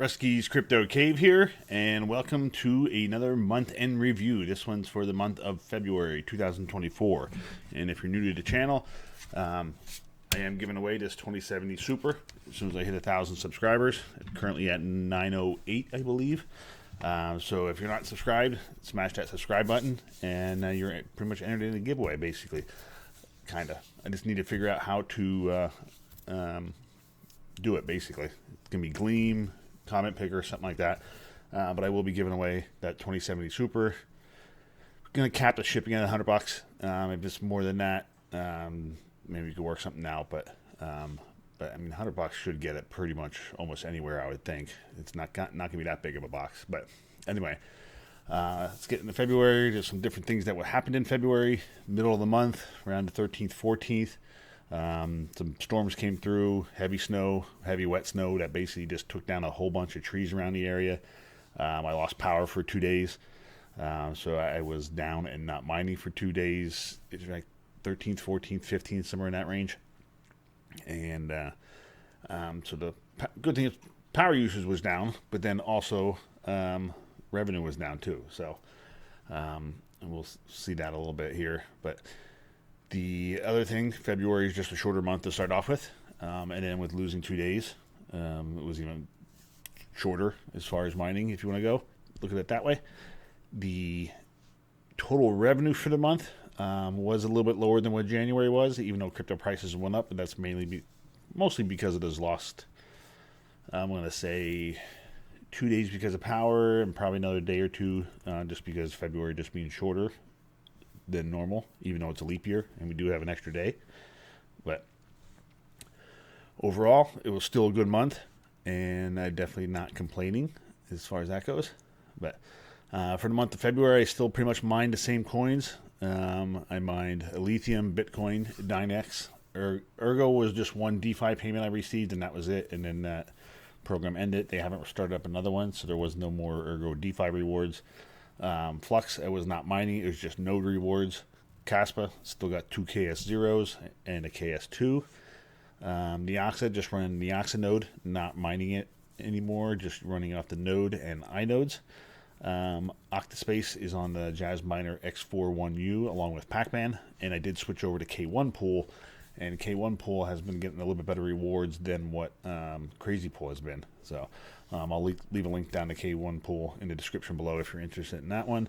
Rusty's Crypto Cave here, and welcome to another month-end review. This one's for the month of February 2024. And if you're new to the channel, I am giving away this 2070 Super as soon as I hit 1,000 subscribers. I'm currently at 908, I believe. So if you're not subscribed, smash that subscribe button, and you're pretty much entered in the giveaway, basically. Kinda. I just need to figure out how to do it, basically. It's going to be Gleam, Comment Picker, something like that. But I will be giving away that 2070 Super. Going to cap the shipping at $100. If it's more than that, maybe we could work something out. But I mean, $100 should get it pretty much almost anywhere, I would think. It's not going to be that big of a box. But anyway, let's get into February. There's some different things that happened in February. Middle of the month, around the 13th, 14th. Some storms came through, heavy wet snow that basically just took down a whole bunch of trees around the area. I lost power for 2 days, so I was down and not mining for 2 days. It's like 13th, 14th, 15th, somewhere in that range. And so the good thing is power usage was down, but then also revenue was down too. So and we'll see that a little bit here, but the other thing, February is just a shorter month to start off with, and then with losing 2 days, it was even shorter as far as mining, if you want to go look at it that way. The total revenue for the month was a little bit lower than what January was, even though crypto prices went up, but that's mostly because of those lost, I'm going to say 2 days because of power, and probably another day or two just because February just being shorter than normal, even though it's a leap year and we do have an extra day. But overall, it was still a good month, and I'm definitely not complaining as far as that goes. But for the month of February, I still pretty much mined the same coins. I mined Lithium, Bitcoin, Dynex. Ergo was just one DeFi payment I received, and that was it. And then that program ended. They haven't started up another one, so there was no more Ergo DeFi rewards. Flux, I was not mining, it was just node rewards. Caspa, still got 2 KS0s and a KS2. Neoxa, just running the Neoxa node, not mining it anymore, just running off the node and inodes. Octaspace is on the Jazz Miner X41U along with Pac-Man, and I did switch over to K1 Pool, and K1 Pool has been getting a little bit better rewards than what Crazy Pool has been. So I'll leave a link down to K1 Pool in the description below if you're interested in that one.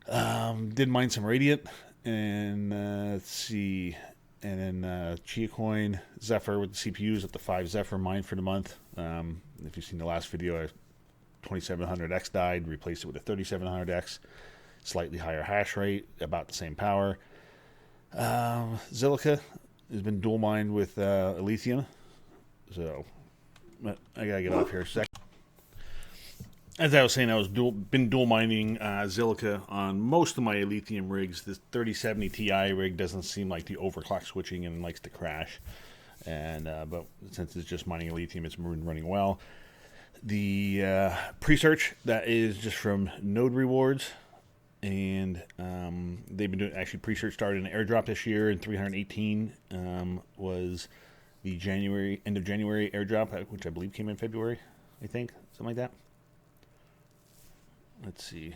Did mine some Radiant, and let's see, and then Chia Coin, Zephyr with the CPUs up to 5 Zephyr mined for the month. If you've seen the last video, 2700X died, replaced it with a 3700X, slightly higher hash rate, about the same power. Zilliqa has been dual mined with Lithium, so I gotta get off here a sec. As I was saying, I was been dual mining Zilliqa on most of my Lithium rigs. This 3070 Ti rig doesn't seem like the overclock switching and likes to crash. And but since it's just mining Lithium, it's been running well. The pre-search, that is just from node rewards, and they've been doing, actually pre-search started an airdrop this year, and 318 was the end of January airdrop, which I believe came in February, I think, something like that. Let's see.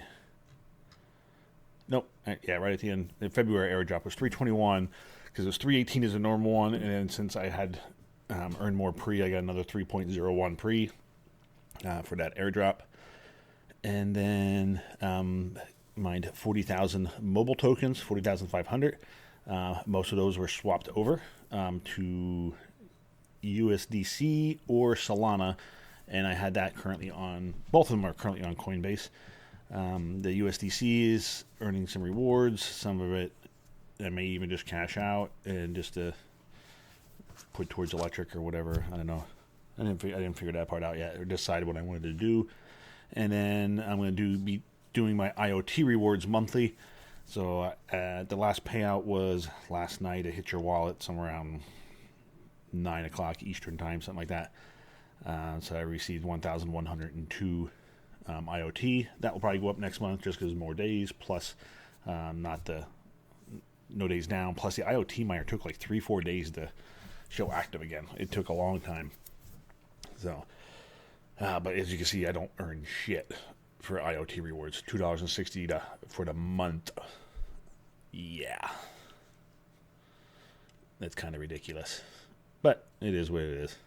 Nope. Yeah, right at the end. The February airdrop was 321, because it was 318 is a normal one, and then since I had earned more pre, I got another 3.01 pre for that airdrop. And then mined 40,000 mobile tokens, 40,500. Most of those were swapped over to USDC or Solana, and I had that currently on, both of them are currently on Coinbase. The USDC is earning some rewards, some of it I may even just cash out and just to put towards electric or whatever. I don't know. I didn't figure that part out yet, or decide what I wanted to do. And then I'm going to be doing my IoT rewards monthly. So the last payout was last night. It hit your wallet somewhere around 9 o'clock Eastern time, something like that. So I received 1,102 IoT. That will probably go up next month just because more days, plus no days down. Plus the IoT miner took like 3-4 days to show active again. It took a long time. So But as you can see, I don't earn shit for IoT rewards. $2.60 for the month. Yeah. That's kind of ridiculous. But it is what it is.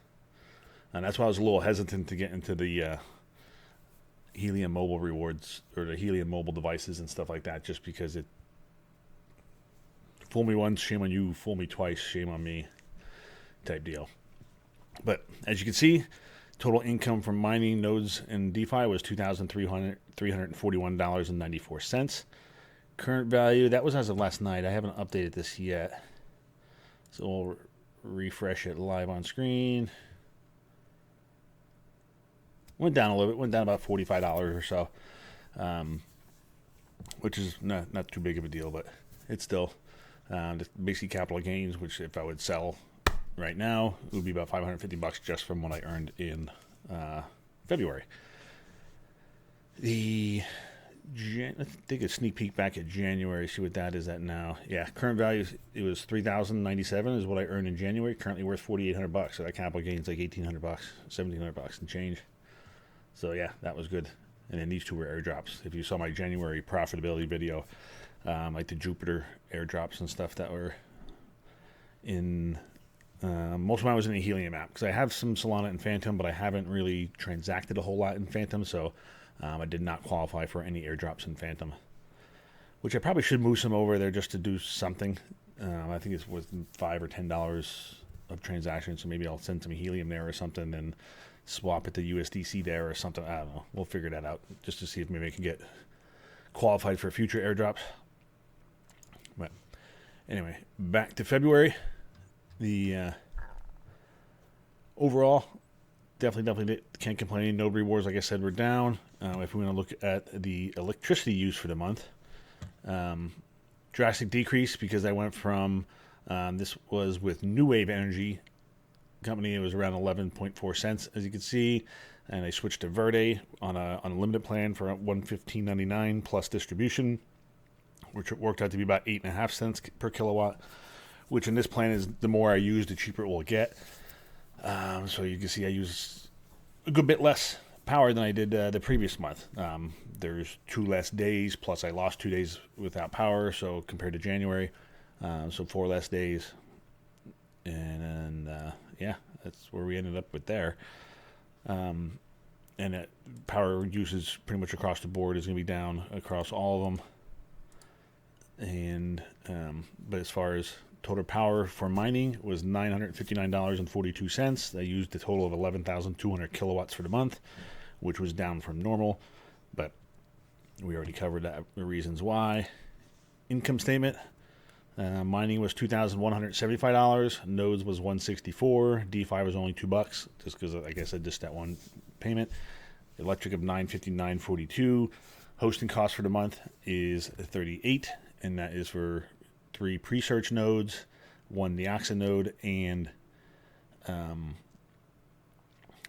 And that's why I was a little hesitant to get into the Helium mobile rewards or the Helium mobile devices and stuff like that, just because it fool me once, shame on you, fool me twice, shame on me type deal. But as you can see, total income from mining nodes and DeFi was $2,341.94. Current value, that was as of last night. I haven't updated this yet. So we'll refresh it live on screen. Went down a little bit. Went down about $45 or so, which is not too big of a deal, but it's still basically capital gains. Which, if I would sell right now, it would be about $550 just from what I earned in February. Let's take a sneak peek back at January. See what that is at now. Yeah, current value it was $3,097 is what I earned in January. Currently worth $4,800. So that capital gains like $1,800, $1,700 and change. So yeah, that was good. And then these two were airdrops. If you saw my January profitability video, like the Jupiter airdrops and stuff that were in, most of mine was in the Helium app because I have some Solana and Phantom, but I haven't really transacted a whole lot in Phantom, so I did not qualify for any airdrops in Phantom, which I probably should move some over there just to do something. I think it's worth $5 or $10 of transactions, so maybe I'll send some Helium there or something and swap it to USDC there or something. I don't know. We'll figure that out just to see if maybe I can get qualified for future airdrops. But anyway, back to February. The overall, definitely can't complain. Node rewards, like I said, were down. If we want to look at the electricity use for the month, drastic decrease because I went from this was with New Wave Energy Company. It was around 11.4 cents, as you can see, and I switched to Verde on a limited plan for $115.99 plus distribution, which worked out to be about 8.5 cents per kilowatt. Which in this plan is the more I use, the cheaper it will get. So you can see I use a good bit less power than I did the previous month. There's 2 less days, plus I lost 2 days without power, so compared to January, so 4 less days. And yeah, that's where we ended up with there. And power usage pretty much across the board is going to be down across all of them. And but as far as total power for mining was $959.42. I used a total of 11,200 kilowatts for the month, which was down from normal, but we already covered that, the reasons why. Income statement. Mining was $2,175. Nodes was $164. DeFi was only $2, just because, like I said, just that one payment. Electric of $959.42. Hosting cost for the month is $38, and that is for 3 pre-search nodes, 1 Neoxa node, and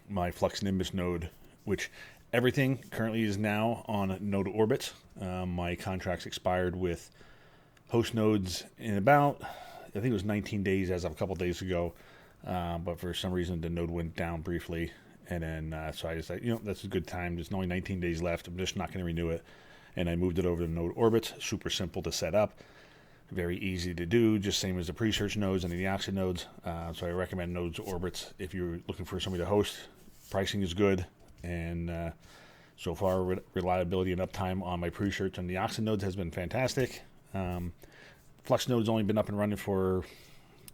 my Flux Nimbus node, which everything currently is now on node orbit. My contracts expired with host nodes in about, I think it was 19 days as of a couple days ago, but for some reason the node went down briefly, and then so I decided, that's a good time. There's only 19 days left. I'm just not going to renew it, and I moved it over to node orbit. Super simple to set up. Very easy to do, just same as the pre-search nodes and the Neoxa nodes. So I recommend nodes orbits if you're looking for somebody to host. Pricing is good, and so far reliability and uptime on my pre-search and Neoxa nodes has been fantastic. Flux node's only been up and running for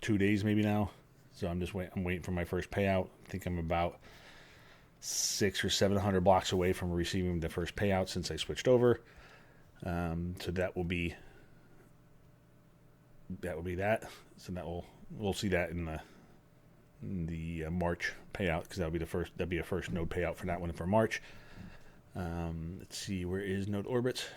2 days maybe now, so I'm waiting for my first payout. I think I'm about 600 or 700 blocks away from receiving the first payout since I switched over. So that will be that. So we'll see that in the March payout, because that'll be a first node payout for that one for March. Let's see, where is node orbit?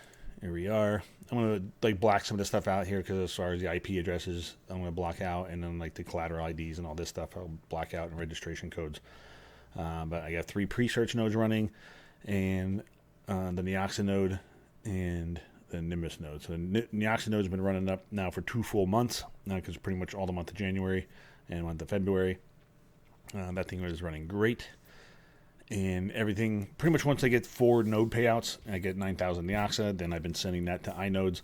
Here we are. I'm going to black some of this stuff out here, because as far as the IP addresses, I'm going to block out, and then the collateral IDs and all this stuff I'll black out, and registration codes. But I got 3 pre-search nodes running, and the Neoxa node and the Nimbus node. So the Neoxa node's been running up now for 2 full months, because pretty much all the month of January and month of February. That thing is running great. And everything, pretty much once I get 4 node payouts, I get 9,000 Neoxa. Then I've been sending that to iNodes,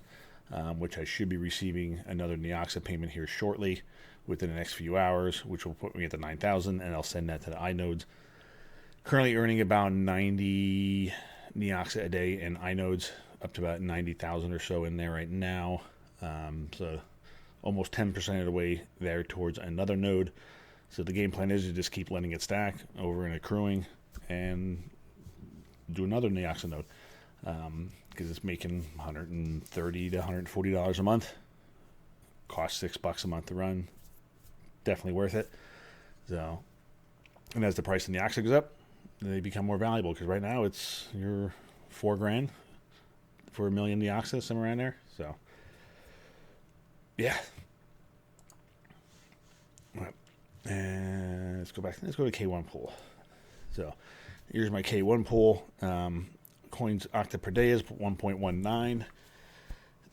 which I should be receiving another Neoxa payment here shortly within the next few hours, which will put me at the 9,000, and I'll send that to the iNodes. Currently earning about 90 Neoxa a day in iNodes, up to about 90,000 or so in there right now. So almost 10% of the way there towards another node. So the game plan is to just keep letting it stack over and accruing and do another Neoxa node, because it's making $130 to $140 a month. Costs $6 a month to run. Definitely worth it. So, and as the price of Neoxa goes up, they become more valuable, because right now it's your $4,000 for a million Neoxa, somewhere around there. So, yeah. All right. And let's go back. Let's go to K1 pool. So here's my K1 pool. Coins octa per day is 1.19.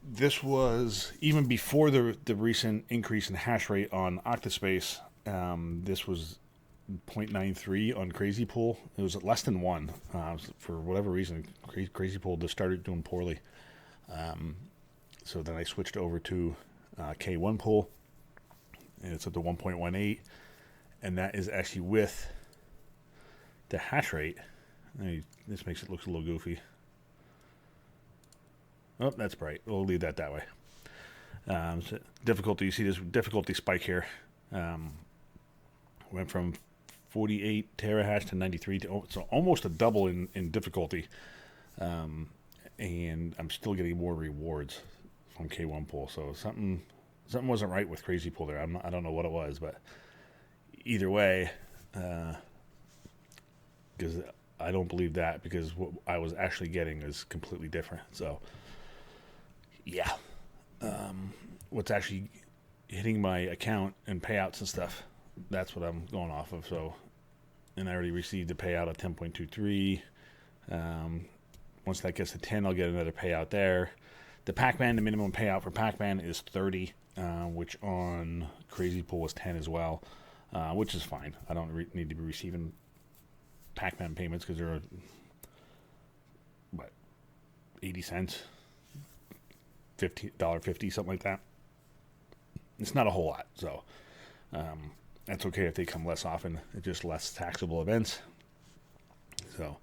This was even before the recent increase in hash rate on Octaspace. This was 0.93 on Crazy Pool. It was less than 1. For whatever reason, Crazy Pool just started doing poorly. So then I switched over to K1 pool, and it's up to 1.18, and that is actually with the hash rate. This makes it look a little goofy. Oh, that's bright. We'll leave that way. So difficulty, you see this difficulty spike here. Went from 48 terahash to 93, so almost a double in difficulty. And I'm still getting more rewards from K1 pool. So something wasn't right with Crazy Pool there. I don't know what it was, but either way, because I don't believe that, because what I was actually getting is completely different. So yeah, what's actually hitting my account and payouts and stuff, that's what I'm going off of. So, and I already received a payout of 10.23. Once that gets to 10, I'll get another payout there. The Pac-Man, the minimum payout for Pac-Man is 30, which on Crazy Pool was 10 as well, which is fine. I don't need to be receiving Pac-Man payments, because they're, what, 80 cents, $50, something like that. It's not a whole lot, so that's okay if they come less often. It's just less taxable events. So,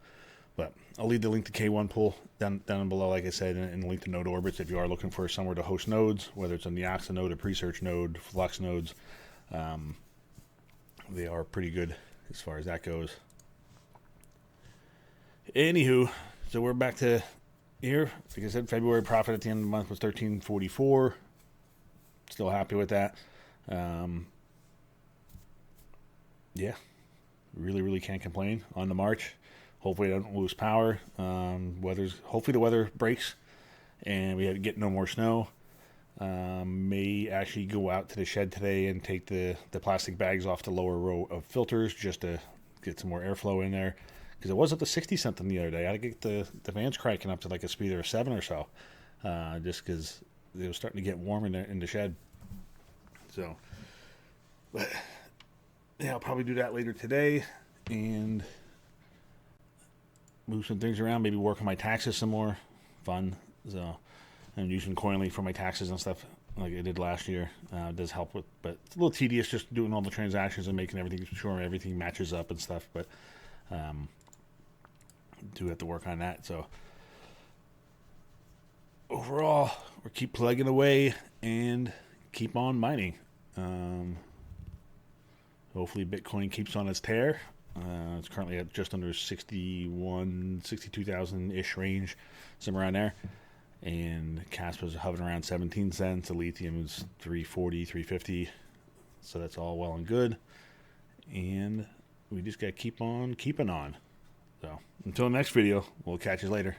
but I'll leave the link to K1 pool down below, like I said, and link to node orbits if you are looking for somewhere to host nodes, whether it's a Neoxa node, a pre-search node, Flux nodes. They are pretty good as far as that goes. Anywho, so we're back to here. Like I said, February profit at the end of the month was $13.44. Still happy with that. Yeah, really can't complain on the March. Hopefully I don't lose power. Hopefully the weather breaks and we get no more snow. May actually go out to the shed today and take the plastic bags off the lower row of filters, just to get some more airflow in there, because it was up to 60 something the other day. I had to get the fans cranking up to like a speed of 7 or so, just because it was starting to get warm in the shed. So, but yeah, I'll probably do that later today and move some things around, maybe work on my taxes some more. Fun. So I'm using Coinly for my taxes and stuff like I did last year. It does help with, but it's a little tedious just doing all the transactions and making sure everything matches up and stuff. But do have to work on that. So overall, we keep plugging away and keep on mining. Hopefully Bitcoin keeps on its tear. It's currently at just under 62,000-ish range, somewhere around there. And Casp was hovering around 17 cents. The lithium is 340, 350. So that's all well and good. And we just got to keep on keeping on. So until the next video, we'll catch you later.